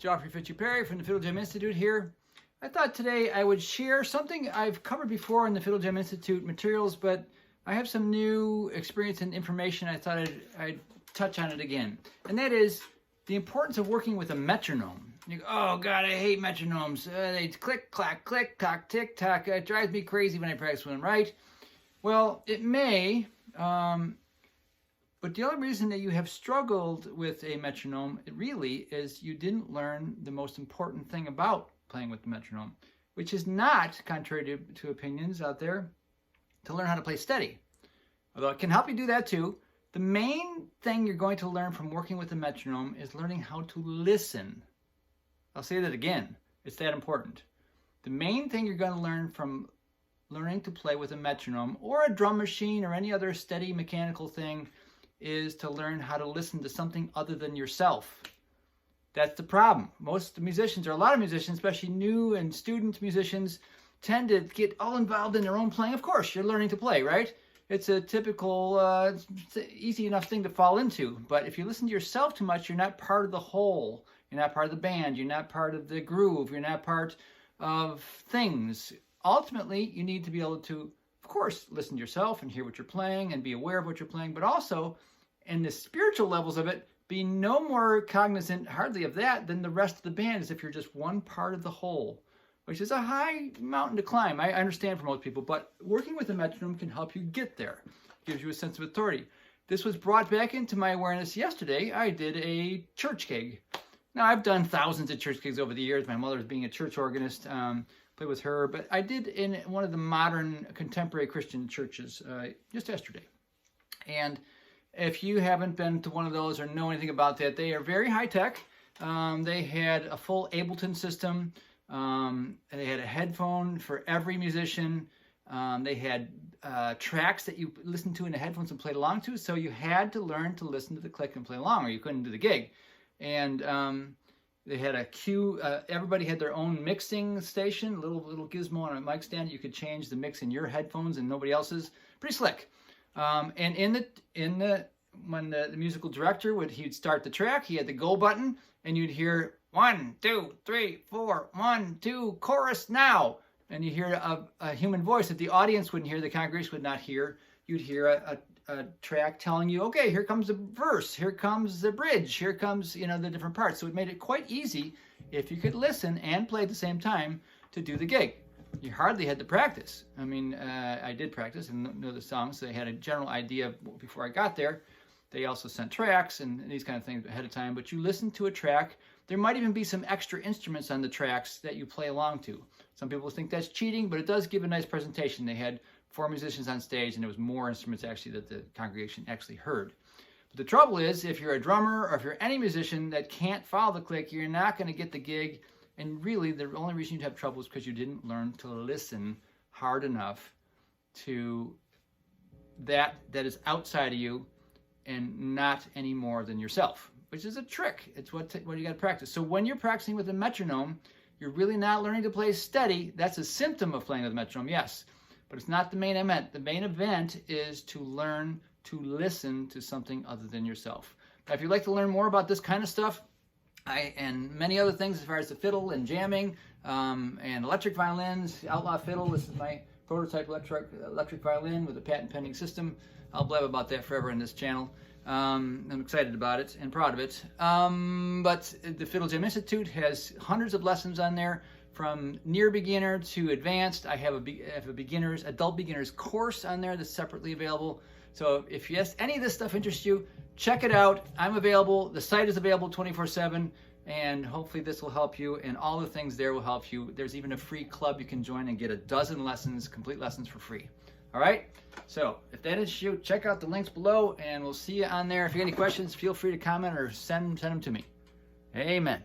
Joffrey Fitchie-Perry from the Fiddle Jam Institute here. I thought today I would share something I've covered before in the Fiddle Jam Institute materials, but I have some new experience and information. I thought I'd touch on it again. And that is the importance of working with a metronome. You go, oh God, I hate metronomes. They click, clack, click, tock, tick, tock. It drives me crazy when I practice with them, right? Well, it may, but the only reason that you have struggled with a metronome really is you didn't learn the most important thing about playing with the metronome, which is not, contrary to opinions out there, to learn how to play steady. Although it can help you do that too. The main thing you're going to learn from working with the metronome is learning how to listen. I'll say that again. It's that important. The main thing you're going to learn from learning to play with a metronome or a drum machine or any other steady mechanical thing is to learn how to listen to something other than yourself. That's the problem. Most musicians, or a lot of musicians, especially new and student musicians, tend to get all involved in their own playing. Of course, you're learning to play, right? It's a typical, it's an easy enough thing to fall into. But if you listen to yourself too much, you're not part of the whole. You're not part of the band. You're not part of the groove. You're not part of things. Ultimately, you need to be able to, of course, listen to yourself and hear what you're playing and be aware of what you're playing, but also, in the spiritual levels of it, be no more cognizant, hardly of that, than the rest of the band, as if you're just one part of the whole, which is a high mountain to climb. I understand for most people, but working with a metronome can help you get there. It gives you a sense of authority. This was brought back into my awareness yesterday. I did a church gig. Now, I've done thousands of church gigs over the years. My mother being a church organist, played with her, but I did in one of the modern contemporary Christian churches just yesterday. And if you haven't been to one of those or know anything about that, they are very high tech. They had a full Ableton system. They had a headphone for every musician. They had tracks that you listened to in the headphones and played along to. So you had to learn to listen to the click and play along, or you couldn't do the gig. And they had a cue. Everybody had their own mixing station, little gizmo on a mic stand. You could change the mix in your headphones and nobody else's. Pretty slick. And when the musical director he'd start the track, he had the go button, and you'd hear 1, 2, 3, 4, 1, 2, chorus now, and you hear a human voice that the audience wouldn't hear, the congregation would not hear. You'd hear a track telling you, okay, here comes the verse, here comes the bridge, here comes the different parts. So it made it quite easy, if you could listen and play at the same time, to do the gig. You hardly had to practice. I mean, I did practice and know the songs, so they had a general idea before I got there. They also sent tracks and these kind of things ahead of time, but you listen to a track. There might even be some extra instruments on the tracks that you play along to. Some people think that's cheating, but it does give a nice presentation. They had 4 musicians on stage, and there was more instruments actually that the congregation actually heard. But the trouble is, if you're a drummer or if you're any musician that can't follow the click, you're not going to get the gig. And really, the only reason you'd have trouble is because you didn't learn to listen hard enough to that is outside of you and not any more than yourself, which is a trick. It's what you got to practice. So when you're practicing with a metronome, you're really not learning to play steady. That's a symptom of playing with a metronome, yes, but it's not the main event. The main event is to learn to listen to something other than yourself. Now, if you'd like to learn more about this kind of stuff, and many other things as far as the fiddle and jamming and electric violins, Outlaw Fiddle, this is my prototype electric violin with a patent pending system. I'll blab about that forever in this channel. I'm excited about it and proud of it. But the Fiddle Jam Institute has hundreds of lessons on there, from near beginner to advanced. I have a adult beginners course on there that's separately available. So if any of this stuff interests you, check it out. I'm available. The site is available 24/7, and hopefully this will help you, and all the things there will help you. There's even a free club you can join and get 12 lessons, complete lessons for free. All right? So if that is you, check out the links below, and we'll see you on there. If you have any questions, feel free to comment or send them to me. Amen.